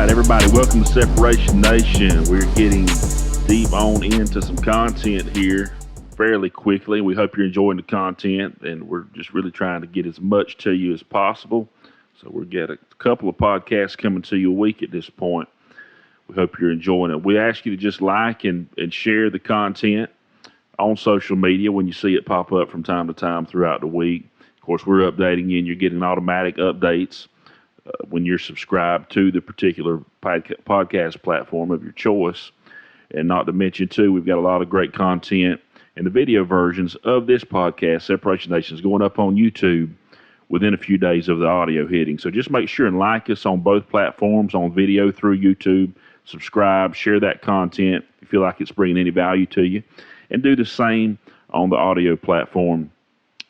Everybody, welcome to Separation Nation. We're getting deep on into some content here fairly quickly. We hope you're enjoying the content, and we're just really trying to get as much to you as possible. So we'll get a couple of podcasts coming to you a week at this point. We hope you're enjoying it. We ask you to just like and share the content on social media when you see it pop up from time to time throughout the week. Of course, we're updating you, and you're getting automatic updates when you're subscribed to the particular podcast platform of your choice. And not to mention, too, we've got a lot of great content and the video versions of this podcast, Separation Nation, is going up on YouTube within a few days of the audio hitting. So just make sure and like us on both platforms, on video through YouTube, subscribe, share that content if you feel like it's bringing any value to you, and do the same on the audio platform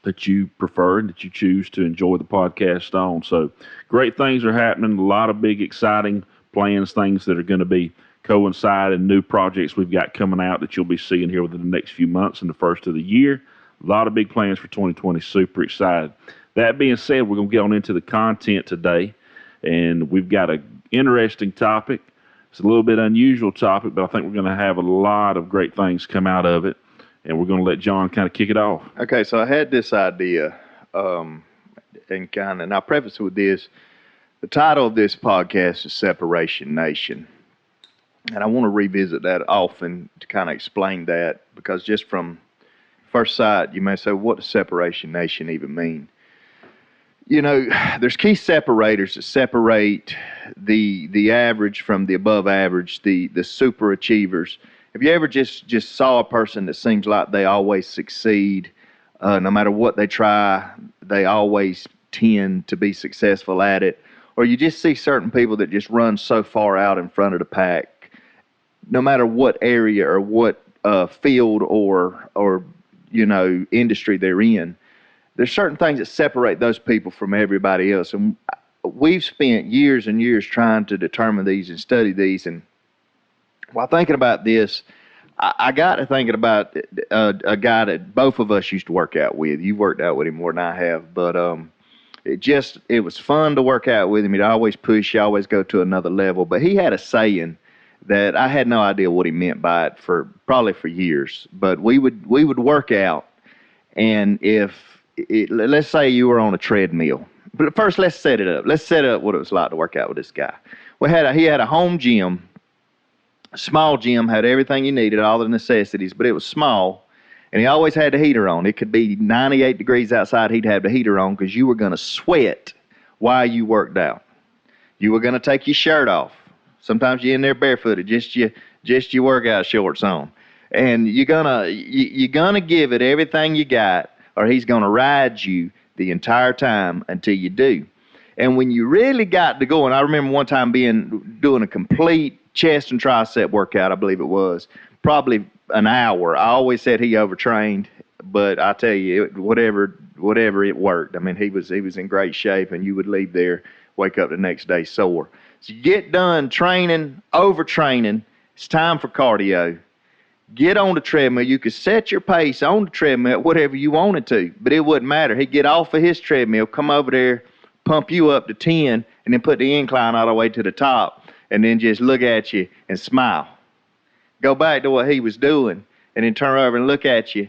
that you prefer and that you choose to enjoy the podcast on. So great things are happening. A lot of big, exciting plans, things that are going to be coinciding, new projects we've got coming out that you'll be seeing here within the next few months and the first of the year. A lot of big plans for 2020. Super excited. That being said, we're going to get on into the content today, and we've got an interesting topic. It's a little bit unusual topic, but I think we're going to have a lot of great things come out of it. And we're going to let John kind of kick it off. Okay, so I had this idea, and I'll preface it with this. The title of this podcast is Separation Nation. And I want to revisit that often to kind of explain that, because just from first sight, you may say, what does Separation Nation even mean? You know, there's key separators that separate the average from the above average, the super achievers. Have you ever just saw a person that seems like they always succeed? No matter what they try, they always tend to be successful at it. Or you just see certain people that just run so far out in front of the pack, no matter what area or what field or industry they're in. There's certain things that separate those people from everybody else. And we've spent years and years trying to determine these and study these. And while thinking about this, I got to thinking about a guy that both of us used to work out with. You've worked out with him more than I have, but it was fun to work out with him. He'd always push you, always go to another level. But he had a saying that I had no idea what he meant by it probably for years. But we would work out, and let's say you were on a treadmill. But first, let's set it up. Let's set up what it was like to work out with this guy. He had a home gym. Small gym, had everything you needed, all the necessities, but it was small, and he always had the heater on. It could be 98 degrees outside, he'd have the heater on because you were going to sweat while you worked out. You were going to take your shirt off. Sometimes you're in there barefooted, just your workout shorts on, and you're gonna give it everything you got, or he's going to ride you the entire time until you do. And when you really got to go, and I remember one time doing a complete chest and tricep workout, I believe it was, probably an hour. I always said he overtrained, but I tell you, whatever it worked. I mean, he was in great shape, and you would leave there, wake up the next day sore. So you get done training, overtraining, it's time for cardio. Get on the treadmill. You could set your pace on the treadmill, whatever you wanted to, but it wouldn't matter. He'd get off of his treadmill, come over there, pump you up to 10, and then put the incline all the way to the top, and then just look at you and smile. Go back to what he was doing, and then turn over and look at you.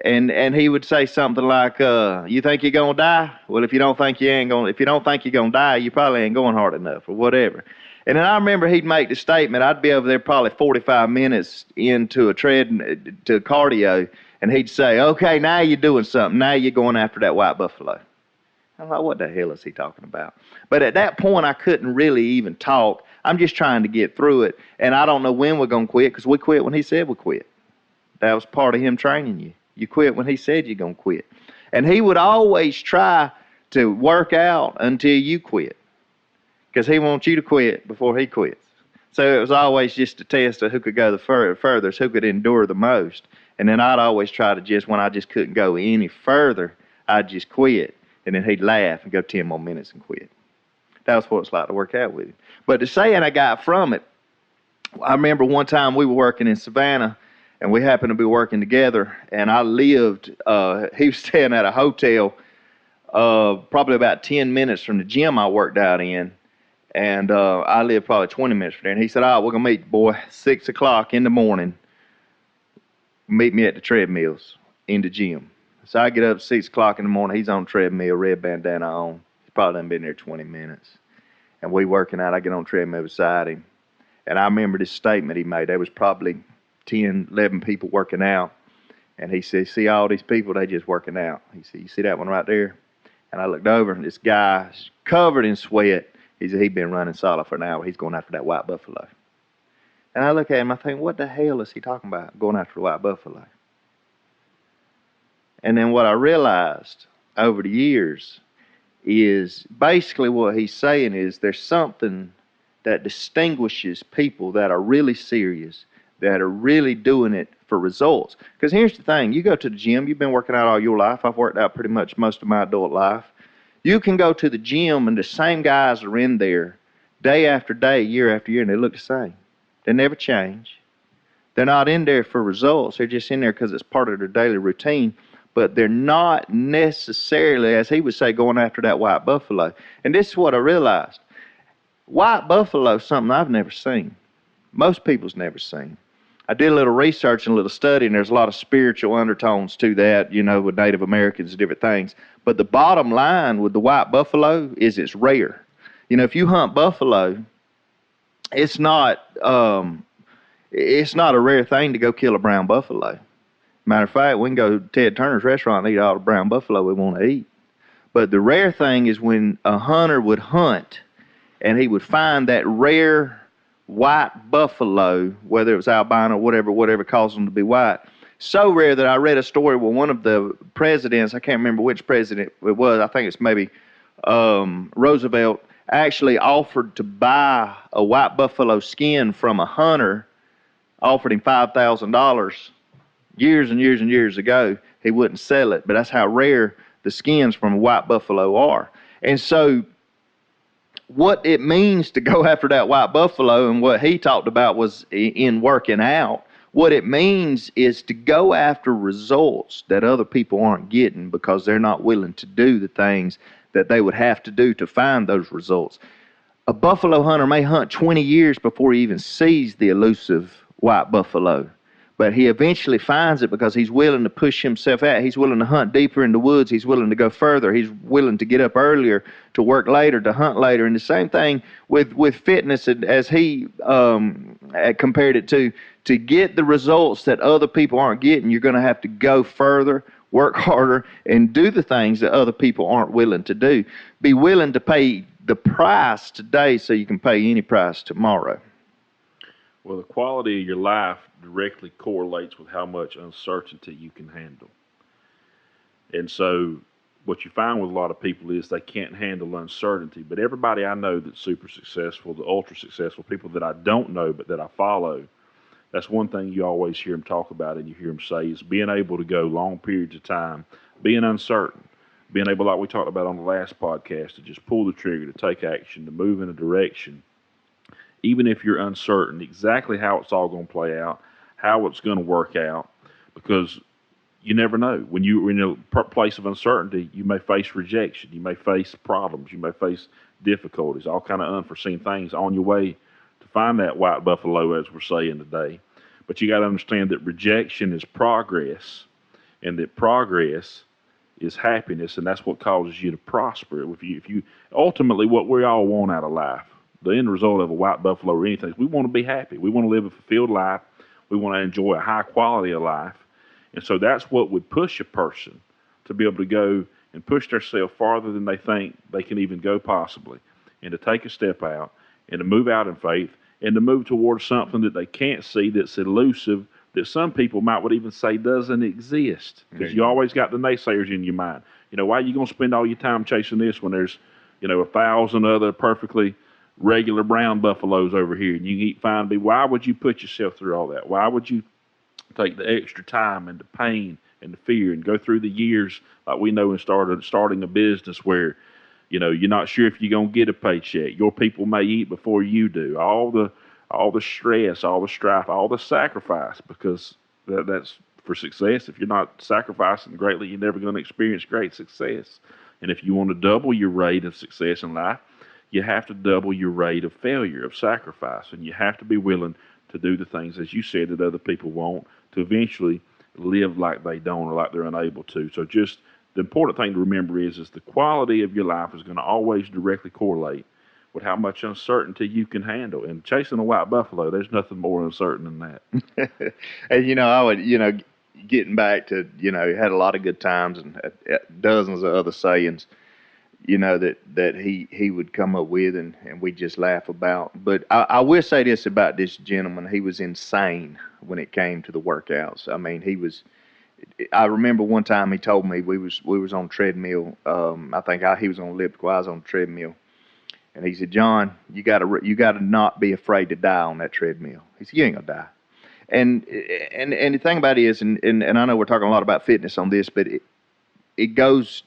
And he would say something like, you think you're going to die? Well, if you don't think you're going to die, you probably ain't going hard enough or whatever. And then I remember he'd make the statement, I'd be over there probably 45 minutes into to cardio, and he'd say, okay, now you're doing something. Now you're going after that white buffalo. I'm like, what the hell is he talking about? But at that point, I couldn't really even talk. I'm just trying to get through it, and I don't know when we're going to quit, because we quit when he said we quit. That was part of him training you. You quit when he said you're going to quit. And he would always try to work out until you quit, because he wants you to quit before he quits. So it was always just a test of who could go the furthest, who could endure the most. And then I'd always try to when I just couldn't go any further, I'd just quit. And then he'd laugh and go 10 more minutes and quit. That's what it's like to work out with him. But the saying I got from it, I remember one time we were working in Savannah, and we happened to be working together, and I lived, he was staying at a hotel probably about 10 minutes from the gym I worked out in, and I lived probably 20 minutes from there. And he said, all right, we're going to meet, boy, 6 o'clock in the morning. Meet me at the treadmills in the gym. So I get up at 6 o'clock in the morning. He's on the treadmill, red bandana on. He's probably done been there 20 minutes. And we working out. I get on the treadmill beside him. And I remember this statement he made. There was probably 10, 11 people working out. And he said, see all these people, they just working out. He said, you see that one right there? And I looked over, and this guy's covered in sweat. He said, he'd been running solid for an hour. He's going after that white buffalo. And I look at him, I think, what the hell is he talking about, going after the white buffalo? And then what I realized over the years is basically what he's saying is there's something that distinguishes people that are really serious, that are really doing it for results. Because here's the thing, you go to the gym, you've been working out all your life. I've worked out pretty much most of my adult life. You can go to the gym and the same guys are in there day after day, year after year, and they look the same. They never change. They're not in there for results. They're just in there because it's part of their daily routine. But they're not necessarily, as he would say, going after that white buffalo. And this is what I realized. White buffalo is something I've never seen. Most people's never seen. I did a little research and a little study, and there's a lot of spiritual undertones to that, you know, with Native Americans and different things. But the bottom line with the white buffalo is it's rare. You know, if you hunt buffalo, it's not a rare thing to go kill a brown buffalo. Matter of fact, we can go to Ted Turner's restaurant and eat all the brown buffalo we want to eat. But the rare thing is when a hunter would hunt and he would find that rare white buffalo, whether it was albino or whatever caused them to be white. So rare that I read a story where one of the presidents, I can't remember which president it was, I think it's maybe Roosevelt, actually offered to buy a white buffalo skin from a hunter, offered him $5,000 years and years and years ago. He wouldn't sell it, but that's how rare the skins from a white buffalo are. And so what it means to go after that white buffalo, and what he talked about was in working out, what it means is to go after results that other people aren't getting because they're not willing to do the things that they would have to do to find those results. A buffalo hunter may hunt 20 years before he even sees the elusive white buffalo, but he eventually finds it because he's willing to push himself out. He's willing to hunt deeper in the woods. He's willing to go further. He's willing to get up earlier, to work later, to hunt later. And the same thing with fitness, as he compared it to get the results that other people aren't getting, you're going to have to go further, work harder, and do the things that other people aren't willing to do. Be willing to pay the price today so you can pay any price tomorrow. Well, the quality of your life directly correlates with how much uncertainty you can handle. And so what you find with a lot of people is they can't handle uncertainty. But everybody I know that's super successful, the ultra successful, people that I don't know but that I follow, that's one thing you always hear them talk about and you hear them say is being able to go long periods of time, being uncertain, being able, like we talked about on the last podcast, to just pull the trigger, to take action, to move in a direction, even if you're uncertain exactly how it's all going to play out, how it's going to work out, because you never know. When you're in a place of uncertainty, you may face rejection, you may face problems, you may face difficulties, all kind of unforeseen things on your way to find that white buffalo, as we're saying today. But you got to understand that rejection is progress, and that progress is happiness, and that's what causes you to prosper. If you ultimately, what we all want out of life, the end result of a white buffalo or anything, we want to be happy. We want to live a fulfilled life. We want to enjoy a high quality of life. And so that's what would push a person to be able to go and push themselves farther than they think they can even go possibly, and to take a step out and to move out in faith and to move towards something that they can't see, that's elusive, that some people would even say doesn't exist. Because you always got the naysayers in your mind. You know, why are you going to spend all your time chasing this when there's, 1,000 other perfectly regular brown buffaloes over here, and you can eat fine beef? Why would you put yourself through all that? Why would you take the extra time and the pain and the fear and go through the years like we know in starting a business where You're not sure if you're gonna get a paycheck. Your people may eat before you do. All the stress, all the strife, all the sacrifice, because that's for success. If you're not sacrificing greatly, you're never going to experience great success. And if you want to double your rate of success in life, you have to double your rate of failure, of sacrifice, and you have to be willing to do the things, as you said, that other people won't, to eventually live like they don't or like they're unable to. So just the important thing to remember is the quality of your life is going to always directly correlate with how much uncertainty you can handle. And chasing a white buffalo, there's nothing more uncertain than that. And, I would, getting back to, had a lot of good times and dozens of other sayings, that he would come up with and we just laugh about. But I will say this about this gentleman. He was insane when it came to the workouts. I mean, I remember one time he told me we was on treadmill. I think he was on elliptical. I was on treadmill. And he said, John, you gotta not be afraid to die on that treadmill. He said, you ain't gonna die. And the thing about it is, and I know we're talking a lot about fitness on this, but it goes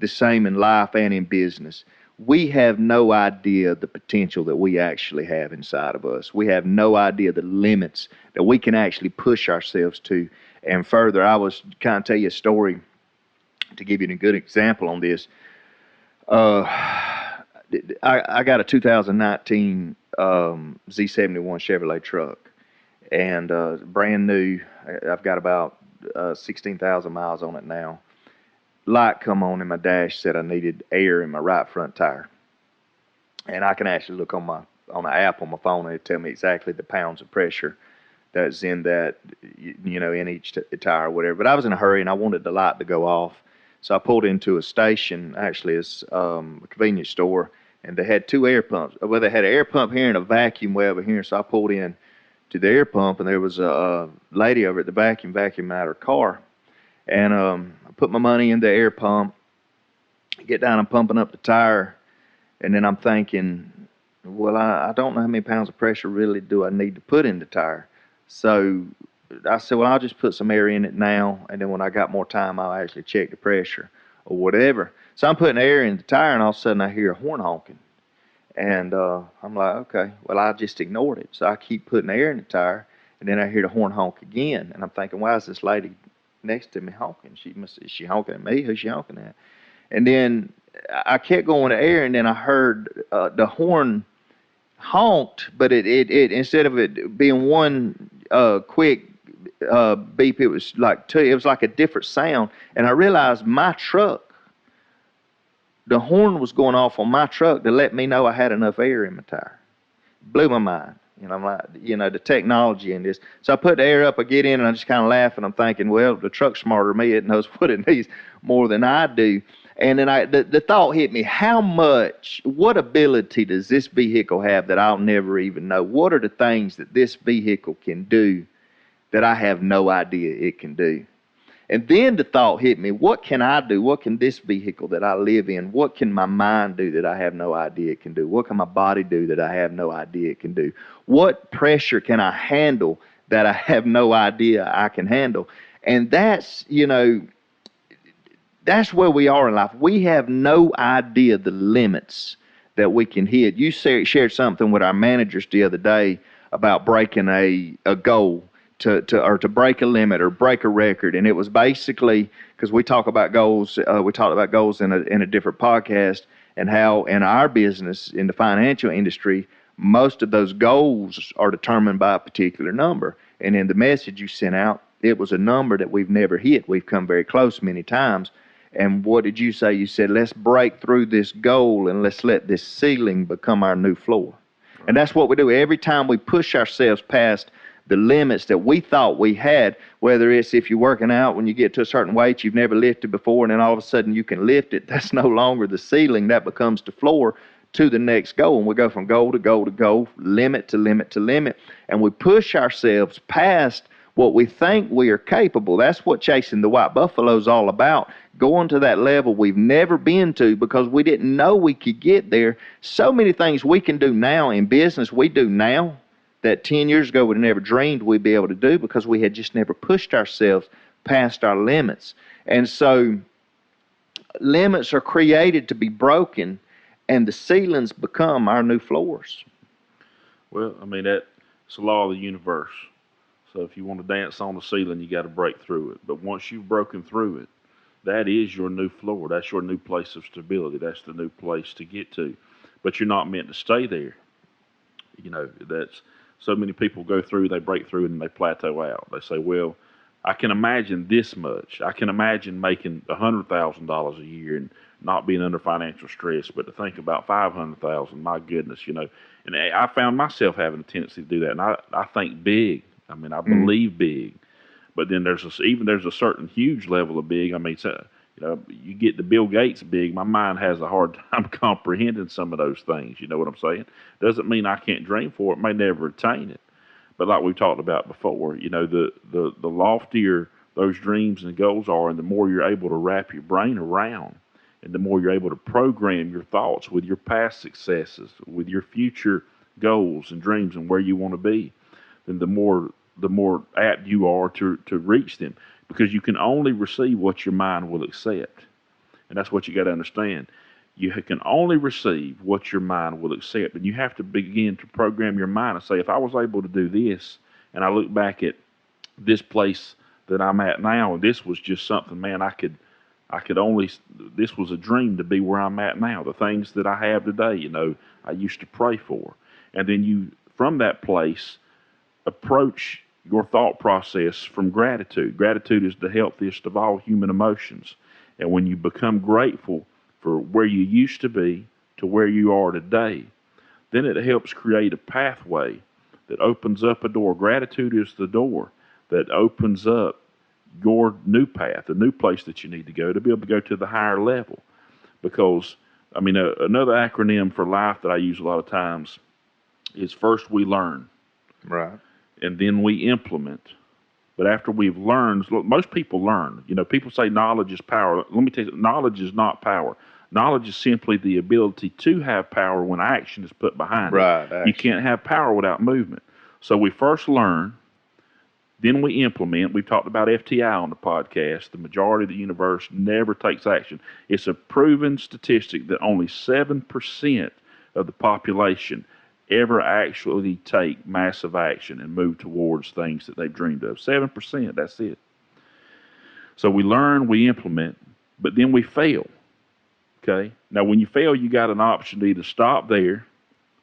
the same in life and in business. We have no idea the potential that we actually have inside of us. We have no idea the limits that we can actually push ourselves to. And further, I was kind of tell you a story to give you a good example on this. I got a 2019 Z71 Chevrolet truck, and brand new. I've got about 16,000 miles on it now. Light come on in my dash, said I needed air in my right front tire, and I can actually look on the app on my phone and it tell me exactly the pounds of pressure that's in that, in each tire or whatever. But I was in a hurry and I wanted the light to go off. So I pulled into a station, actually it's a convenience store, and they had two air pumps. Well, they had an air pump here and a vacuum way over here. So I pulled in to the air pump, and there was a lady over at the vacuuming out her car. And I put my money in the air pump, get down and pumping up the tire, and then I'm thinking, well, I don't know how many pounds of pressure really do I need to put in the tire. So I said, well, I'll just put some air in it now, and then when I got more time, I'll actually check the pressure or whatever. So I'm putting air in the tire, and all of a sudden I hear a horn honking. And I'm like, okay, well, I just ignored it. So I keep putting air in the tire, and then I hear the horn honk again. And I'm thinking, why is this lady next to me honking? Is she honking at me? Who's she honking at? And then I kept going to air, and then I heard the horn honked, but it instead of it being one quick beep, it was like two. It was like a different sound, and I realized my truck, the horn was going off on my truck to let me know I had enough air in my tire. Blew my mind. I'm like, the technology in this. So I put the air up, I get in, and I just kind of laugh, and I'm thinking, well, the truck's smarter than me. It knows what it needs more than I do. And then the thought hit me, what ability does this vehicle have that I'll never even know? What are the things that this vehicle can do that I have no idea it can do? And then the thought hit me, what can I do? What can this vehicle that I live in, what can my mind do that I have no idea it can do? What can my body do that I have no idea it can do? What pressure can I handle that I have no idea I can handle? And that's, that's where we are in life. We have no idea the limits that we can hit. You shared something with our managers the other day about breaking a goal. To break a limit or break a record, and it was basically because we talk about goals. We talked about goals in a different podcast, and how in our business in the financial industry, most of those goals are determined by a particular number. And in the message you sent out, it was a number that we've never hit. We've come very close many times. And what did you say? You said, let's break through this goal and let's let this ceiling become our new floor. And that's what we do every time we push ourselves past the limits that we thought we had, whether it's if you're working out, when you get to a certain weight you've never lifted before, and then all of a sudden you can lift it. That's no longer the ceiling. That becomes the floor to the next goal. And we go from goal to goal to goal, limit to limit to limit. And we push ourselves past what we think we are capable. That's what chasing the white buffalo is all about. Going to that level we've never been to because we didn't know we could get there. So many things we can do now in business we do now that 10 years ago we'd never dreamed we'd be able to do because we had just never pushed ourselves past our limits. And so limits are created to be broken, and the ceilings become our new floors. Well, I mean, that's the law of the universe. So if you want to dance on the ceiling, you got to break through it. But once you've broken through it, that is your new floor. That's your new place of stability. That's the new place to get to. But you're not meant to stay there. You know, that's so many people go through, they break through, and they plateau out. They say, well, I can imagine this much. I can imagine making $100,000 a year and not being under financial stress. But to think about 500,000, my goodness, you know. And I found myself having a tendency to do that. And I think big. I mean, I believe big. But then there's a certain huge level of big. I mean, so, you know, you get to Bill Gates big, my mind has a hard time comprehending some of those things. You know what I'm saying? Doesn't mean I can't dream for it. May never attain it. But like we've talked about before, you know, the loftier those dreams and goals are, and the more you're able to wrap your brain around, and the more you're able to program your thoughts with your past successes, with your future goals and dreams and where you want to be, then the more apt you are to reach them, because you can only receive what your mind will accept. And that's what you got to understand. You can only receive what your mind will accept, and you have to begin to program your mind and say, if I was able to do this, and I look back at this place that I'm at now, and this was just something, man, I could only, this was a dream to be where I'm at now. The things that I have today, you know, I used to pray for. And then you, from that place, approach your thought process from gratitude. Gratitude is the healthiest of all human emotions. And when you become grateful for where you used to be to where you are today, then it helps create a pathway that opens up a door. Gratitude is the door that opens up your new path, a new place that you need to go to be able to go to the higher level. Because, I mean, another acronym for life that I use a lot of times is first we learn. Right. And then we implement. But after we've learned, look, most people learn. You know, people say knowledge is power. Let me tell you, knowledge is not power. Knowledge is simply the ability to have power when action is put behind it. Right. You can't have power without movement. So we first learn, then we implement. We've talked about FTI on the podcast. The majority of the universe never takes action. It's a proven statistic that only 7% of the population ever actually take massive action and move towards things that they've dreamed of. 7%, that's it. So we learn, we implement, but then we fail. Okay? Now, when you fail, you got an option to either stop there.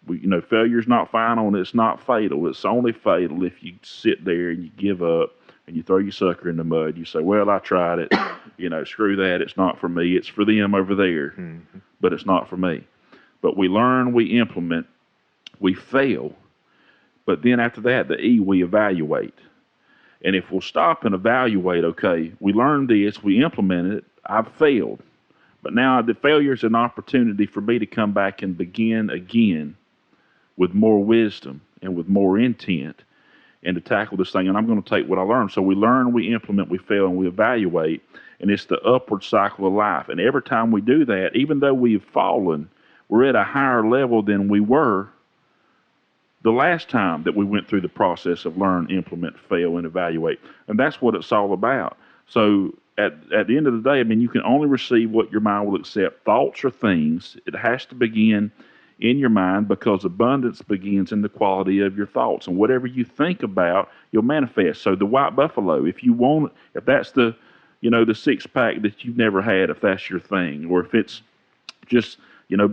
Failure's not final and it's not fatal. It's only fatal if you sit there and you give up and you throw your sucker in the mud. You say, well, I tried it. Screw that. It's not for me. It's for them over there, but it's not for me. But we learn, we implement, we fail, but then after that, the E, we evaluate. And if we'll stop and evaluate, okay, we learned this, we implemented it, I've failed. But now the failure is an opportunity for me to come back and begin again with more wisdom and with more intent and to tackle this thing. And I'm going to take what I learned. So we learn, we implement, we fail, and we evaluate. And it's the upward cycle of life. And every time we do that, even though we've fallen, we're at a higher level than we were the last time that we went through the process of learn, implement, fail, and evaluate. And that's what it's all about. So at the end of the day, I mean, you can only receive what your mind will accept. Thoughts are things. It has to begin in your mind, because abundance begins in the quality of your thoughts. And whatever you think about, you'll manifest. So the white buffalo, if that's the six-pack that you've never had, if that's your thing, or if it's just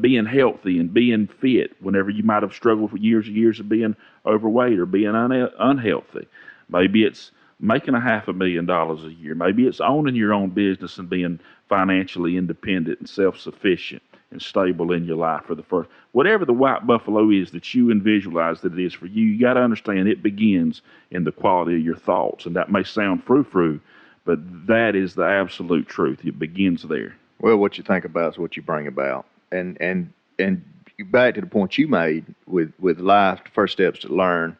being healthy and being fit whenever you might have struggled for years and years of being overweight or being unhealthy. Maybe it's making $500,000 a year. Maybe it's owning your own business and being financially independent and self-sufficient and stable in your life for the first. Whatever the white buffalo is that you visualize that it is for you, you got to understand it begins in the quality of your thoughts. And that may sound frou-frou, but that is the absolute truth. It begins there. Well, what you think about is what you bring about. And back to the point you made with life, the first steps to learn.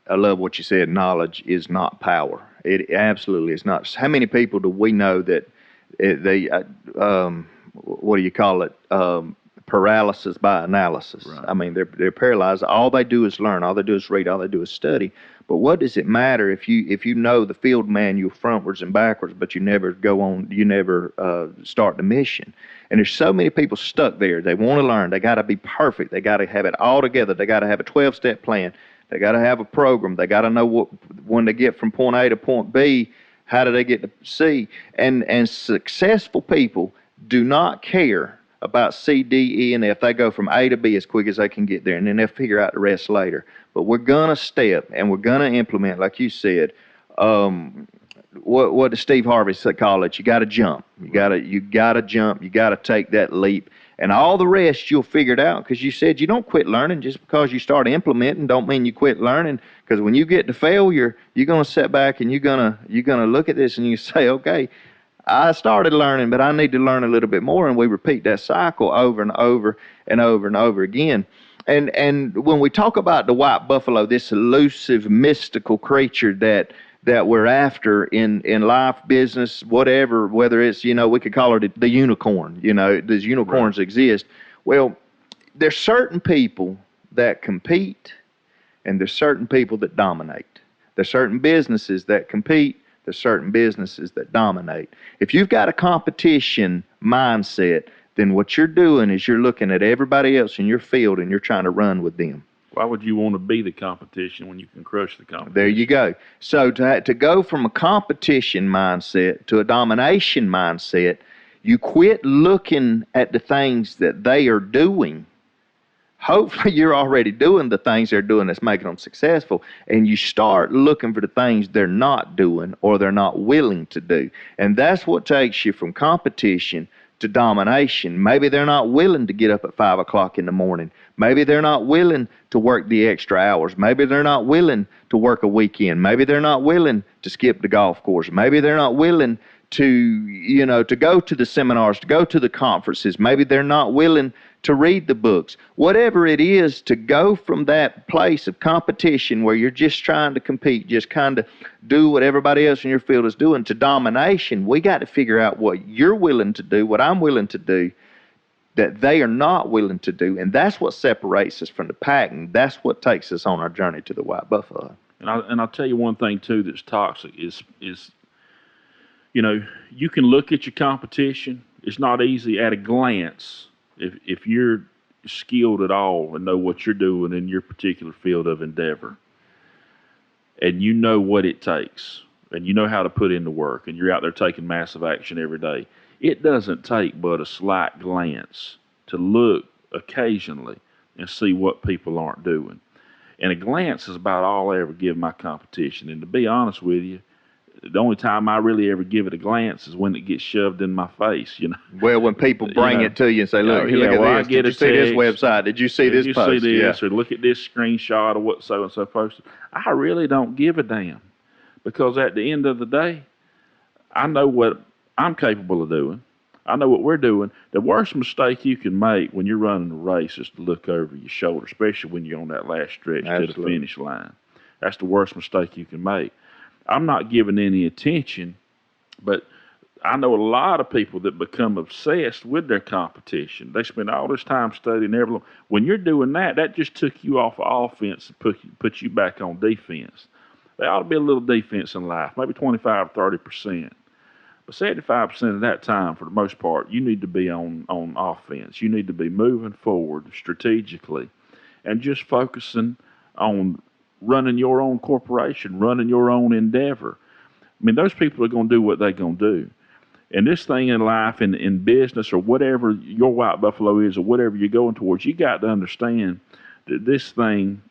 I love what you said. Knowledge is not power. It absolutely is not. How many people do we know that what do you call it? paralysis by analysis. Right. I mean, they're paralyzed. All they do is learn. All they do is read. All they do is study. But what does it matter if you know the field manual frontwards and backwards, but you never go on, you never start the mission? And there's so many people stuck there. They want to learn. They got to be perfect. They got to have it all together. They got to have a 12-step plan. They got to have a program. They got to know when they get from point A to point B, how do they get to C? And successful people do not care about C, D, E, and F. They go from A to B as quick as they can get there, and then they'll figure out the rest later. But we're going to step, and we're going to implement, like you said, what does Steve Harvey call it? You got to jump. You got to jump. You got to take that leap. And all the rest you'll figure it out, because you said you don't quit learning. Just because you start implementing don't mean you quit learning, because when you get to failure, you're going to sit back and you're going to look at this and you say, okay, I started learning, but I need to learn a little bit more. And we repeat that cycle over and over and over and over again. And when we talk about the white buffalo, this elusive, mystical creature that we're after in life, business, whatever, whether it's, we could call it the unicorn, does unicorns exist? Well, there's certain people that compete, and there's certain people that dominate. There's certain businesses that compete. There's certain businesses that dominate. If you've got a competition mindset, then what you're doing is you're looking at everybody else in your field and you're trying to run with them. Why would you want to be the competition when you can crush the competition? There you go. So to go from a competition mindset to a domination mindset, you quit looking at the things that they are doing. Hopefully you're already doing the things they're doing that's making them successful, and you start looking for the things they're not doing or they're not willing to do. And that's what takes you from competition to domination. Maybe they're not willing to get up at 5 o'clock in the morning. Maybe they're not willing to work the extra hours. Maybe they're not willing to work a weekend. Maybe they're not willing to skip the golf course. Maybe they're not willing to go to the seminars, to go to the conferences. Maybe they're not willing to read the books. Whatever it is, to go from that place of competition where you're just trying to compete, just kind of do what everybody else in your field is doing, to domination, we got to figure out what you're willing to do, what I'm willing to do, that they are not willing to do. And that's what separates us from the pack, and that's what takes us on our journey to the white buffalo. And I'll tell you one thing, too, that's toxic is you can look at your competition. It's not easy at a glance. If you're skilled at all and know what you're doing in your particular field of endeavor, and you know what it takes, and you know how to put in the work, and you're out there taking massive action every day, it doesn't take but a slight glance to look occasionally and see what people aren't doing. And a glance is about all I ever give my competition. And to be honest with you, the only time I really ever give it a glance is when it gets shoved in my face, Well, when people bring it to you and say, look at this. Did you see this website? Did you see this post? Did you see this? Or look at this screenshot of what so-and-so posted. I really don't give a damn, because at the end of the day, I know what I'm capable of doing. I know what we're doing. The worst mistake you can make when you're running a race is to look over your shoulder, especially when you're on that last stretch to the finish line. That's the worst mistake you can make. I'm not giving any attention, but I know a lot of people that become obsessed with their competition. They spend all this time studying everything. When you're doing that, that just took you off of offense and put you back on defense. There ought to be a little defense in life, maybe 25 or 30%. But 75% of that time, for the most part, you need to be on offense. You need to be moving forward strategically and just focusing on running your own corporation, running your own endeavor. I mean, those people are going to do what they're going to do. And this thing in life, in business, or whatever your white buffalo is, or whatever you're going towards, you got to understand that this thing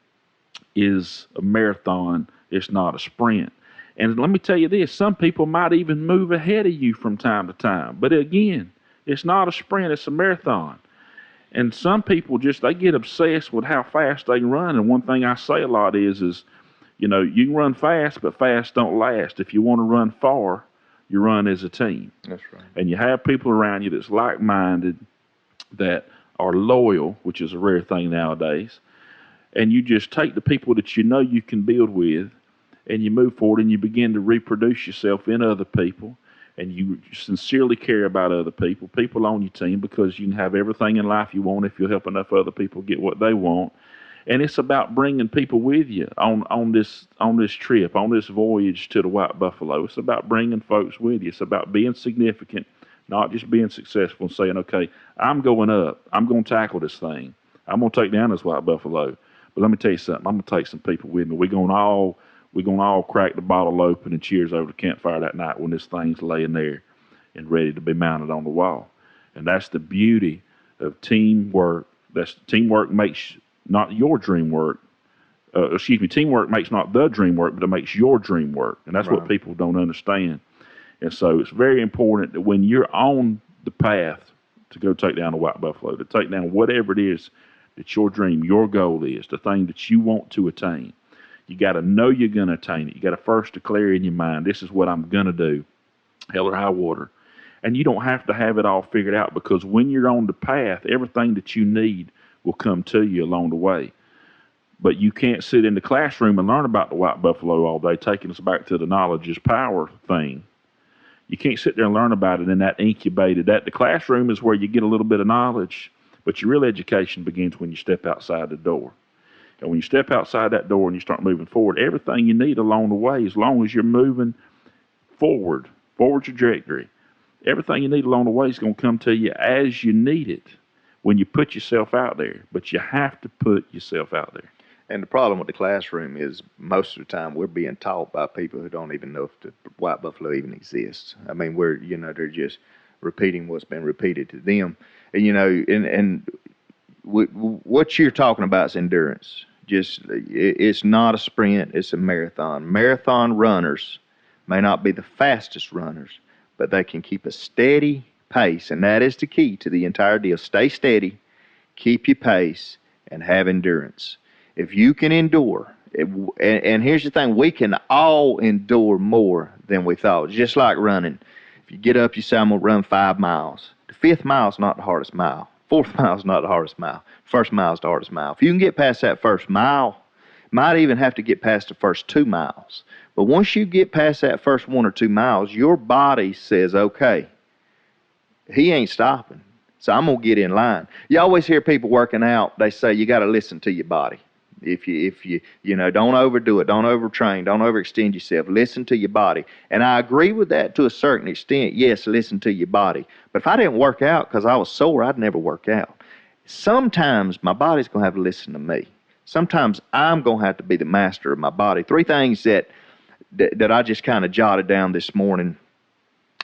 is a marathon. It's not a sprint. And let me tell you this, some people might even move ahead of you from time to time. But again, it's not a sprint, it's a marathon. And some people they get obsessed with how fast they can run. And one thing I say a lot is you can run fast, but fast don't last. If you want to run far, you run as a team. That's right. And you have people around you that's like-minded, that are loyal, which is a rare thing nowadays. And you just take the people that you know you can build with, and you move forward and you begin to reproduce yourself in other people. and you sincerely care about other people on your team, because you can have everything in life you want if you help enough other people get what they want. And it's about bringing people with you on this trip, on this voyage to the White Buffalo. It's about bringing folks with you. It's about being significant, not just being successful and saying, okay, I'm going up. I'm going to tackle this thing. I'm going to take down this White Buffalo. But let me tell you something. I'm going to take some people with me. We're going to all crack the bottle open and cheers over the campfire that night when this thing's laying there and ready to be mounted on the wall. And that's the beauty of teamwork. Teamwork makes not your dream work. Teamwork makes not the dream work, but it makes your dream work. And that's what people don't understand. And so it's very important that when you're on the path to go take down the White Buffalo, to take down whatever it is that your dream, your goal is, the thing that you want to attain, you got to know you're going to attain it. You got to first declare in your mind, this is what I'm going to do, hell or high water. And you don't have to have it all figured out, because when you're on the path, everything that you need will come to you along the way. But you can't sit in the classroom and learn about the White Buffalo all day, taking us back to the knowledge is power thing. You can't sit there and learn about it in that incubated. The classroom is where you get a little bit of knowledge, but your real education begins when you step outside the door. And when you step outside that door and you start moving forward, everything you need along the way, as long as you're moving forward trajectory, everything you need along the way is going to come to you as you need it when you put yourself out there. But you have to put yourself out there. And the problem with the classroom is most of the time we're being taught by people who don't even know if the White Buffalo even exists. I mean, they're just repeating what's been repeated to them. And, what you're talking about is endurance. It's not a sprint, it's a marathon. Marathon runners may not be the fastest runners, but they can keep a steady pace, and that is the key to the entire deal. Stay steady, keep your pace, and have endurance. If you can endure, and here's the thing, we can all endure more than we thought. Just like running. If you get up, you say, I'm going to run 5 miles. The 5th mile is not the hardest mile. 4th mile is not the hardest mile. 1st mile is the hardest mile. If you can get past that 1st mile, might even have to get past the first 2 miles. But once you get past that first 1 or 2 miles, your body says, okay, he ain't stopping, so I'm going to get in line. You always hear people working out, they say you got to listen to your body. If you don't overdo it, don't overtrain, don't overextend yourself, listen to your body. And I agree with that to a certain extent. Yes, listen to your body. But if I didn't work out because I was sore, I'd never work out. Sometimes my body's going to have to listen to me. Sometimes I'm going to have to be the master of my body. 3 things that I just kind of jotted down this morning.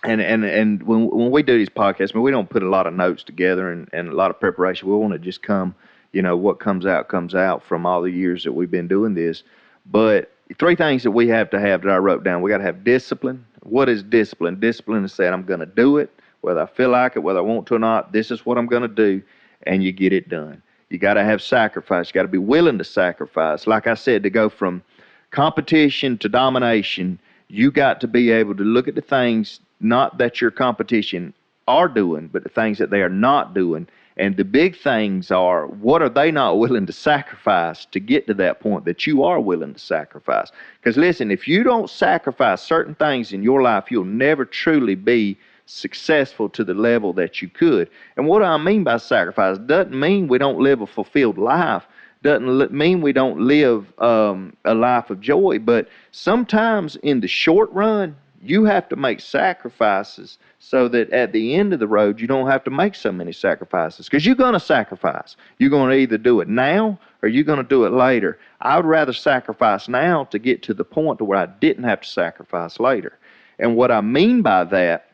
And when we do these podcasts, we don't put a lot of notes together and a lot of preparation. We want to just come, what comes out from all the years that we've been doing this. But 3 things that we have to have that I wrote down. We got to have discipline. What is discipline? Discipline is saying I'm going to do it, whether I feel like it, whether I want to or not. This is what I'm going to do, and you get it done. You got to have sacrifice. You got to be willing to sacrifice. Like I said, to go from competition to domination, you got to be able to look at the things not that your competition are doing, but the things that they are not doing. And the big things are, what are they not willing to sacrifice to get to that point that you are willing to sacrifice? Because listen, if you don't sacrifice certain things in your life, you'll never truly be successful to the level that you could. And what I mean by sacrifice doesn't mean we don't live a fulfilled life, doesn't mean we don't live a life of joy, but sometimes in the short run, you have to make sacrifices so that at the end of the road, you don't have to make so many sacrifices. Because you're going to sacrifice. You're going to either do it now or you're going to do it later. I would rather sacrifice now to get to the point to where I didn't have to sacrifice later. And what I mean by that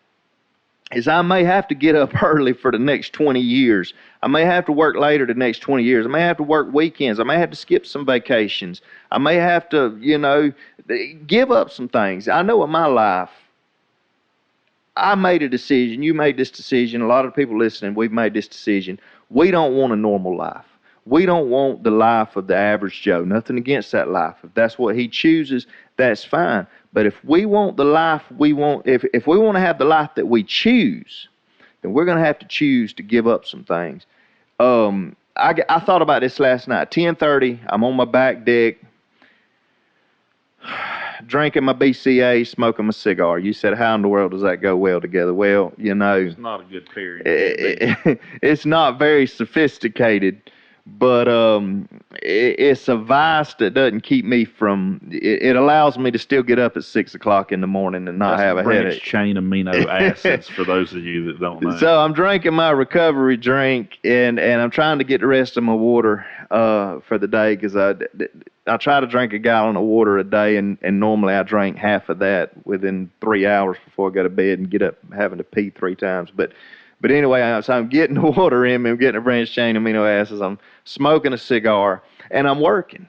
is I may have to get up early for the next 20 years. I may have to work later the next 20 years. I may have to work weekends. I may have to skip some vacations. I may have to, give up some things. I know in my life, I made a decision. You made this decision. A lot of people listening, we've made this decision. We don't want a normal life. We don't want the life of the average Joe. Nothing against that life. If that's what he chooses, that's fine. But if we want the life we want, if we want to have the life that we choose, then we're going to have to choose to give up some things. I thought about this last night. 10:30, I'm on my back deck. drinking my BCA, smoking my cigar. You said, how in the world does that go well together? Well, It's not a good pair. It's not very sophisticated, but it's a vice that doesn't keep me from. It allows me to still get up at 6 o'clock in the morning and not have a headache. Chain amino acids for those of you that don't know. So I'm drinking my recovery drink, and I'm trying to get the rest of my water for the day, because I try to drink a gallon of water a day, and normally I drink half of that within 3 hours before I go to bed and get up having to pee 3 times. But anyway, so I'm getting the water in me, I'm getting a branched chain amino acids, I'm smoking a cigar, and I'm working.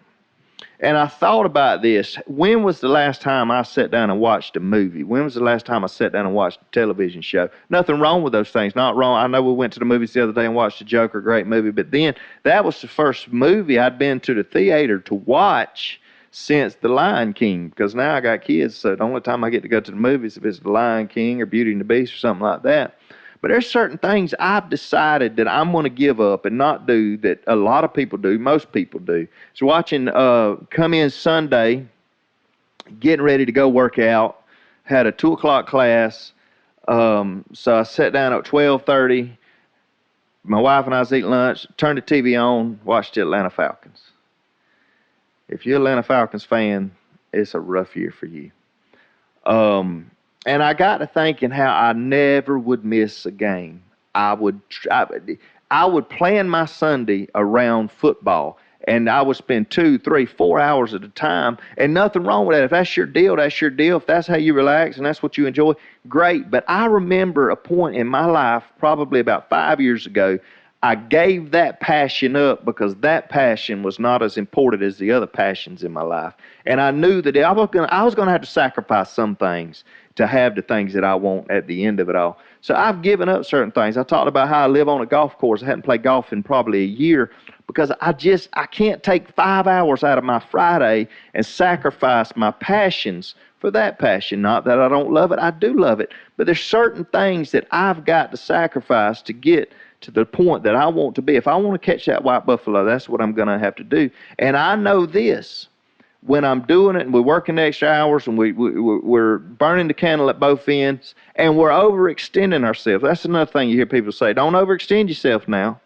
And I thought about this. When was the last time I sat down and watched a movie? When was the last time I sat down and watched a television show? Nothing wrong with those things. Not wrong. I know we went to the movies the other day and watched The Joker, great movie. But then that was the first movie I'd been to the theater to watch since The Lion King. Because now I got kids, so the only time I get to go to the movies if it's The Lion King or Beauty and the Beast or something like that. But there's certain things I've decided that I'm going to give up and not do that a lot of people do, most people do. So watching come in Sunday, getting ready to go work out, had a 2 o'clock class, so I sat down at 12:30. My wife and I was eating lunch, turned the TV on, watched the Atlanta Falcons. If you're an Atlanta Falcons fan, it's a rough year for you. And I got to thinking how I never would miss a game. I would plan my Sunday around football, and I would spend 2, 3, 4 hours at a time, and nothing wrong with that. If that's your deal, that's your deal. If that's how you relax and that's what you enjoy, great. But I remember a point in my life, probably about 5 years ago, I gave that passion up because that passion was not as important as the other passions in my life. And I knew that I was going to have to sacrifice some things to have the things that I want at the end of it all. So I've given up certain things. I talked about how I live on a golf course. I hadn't played golf in probably a year because I can't take 5 hours out of my Friday and sacrifice my passions for that passion. Not that I don't love it. I do love it. But there's certain things that I've got to sacrifice to get to the point that I want to be. If I want to catch that white buffalo, that's what I'm going to have to do. And I know this. When I'm doing it and we're working the extra hours and we're burning the candle at both ends and we're overextending ourselves. That's another thing you hear people say. Don't overextend yourself now.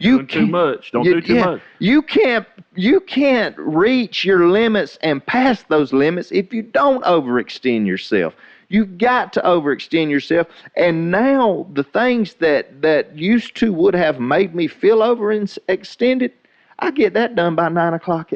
You're doing too much. Don't do too much. You can't reach your limits and pass those limits if you don't overextend yourself. You've got to overextend yourself. And now the things that used to would have made me feel overextended, I get that done by 9 o'clock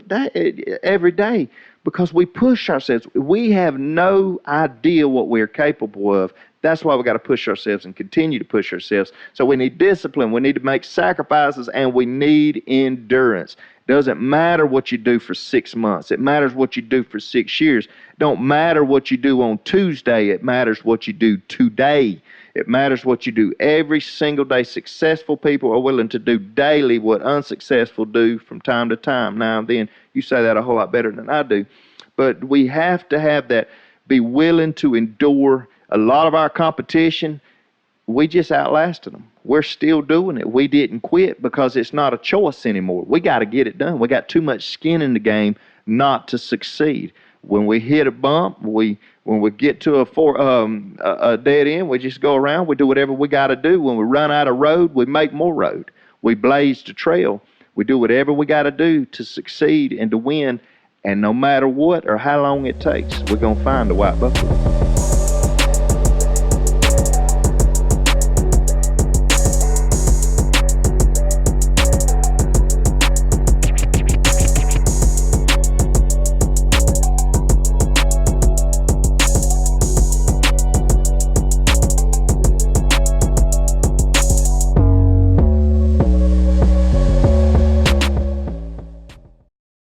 every day because we push ourselves. We have no idea what we're capable of. That's why we got to push ourselves and continue to push ourselves. So we need discipline. We need to make sacrifices, and we need endurance. It doesn't matter what you do for 6 months. It matters what you do for 6 years. It don't matter what you do on Tuesday. It matters what you do today. It matters what you do every single day. Successful people are willing to do daily what unsuccessful do from time to time. Now and then, you say that a whole lot better than I do. But we have to have that, be willing to endure. A lot of our competition, we just outlasted them. We're still doing it. We didn't quit because it's not a choice anymore. We got to get it done. We got too much skin in the game not to succeed. When we hit a bump, when we get to a dead end, we just go around. We do whatever we got to do. When we run out of road, we make more road. We blaze the trail. We do whatever we got to do to succeed and to win. And no matter what or how long it takes, we're going to find the white buffalo.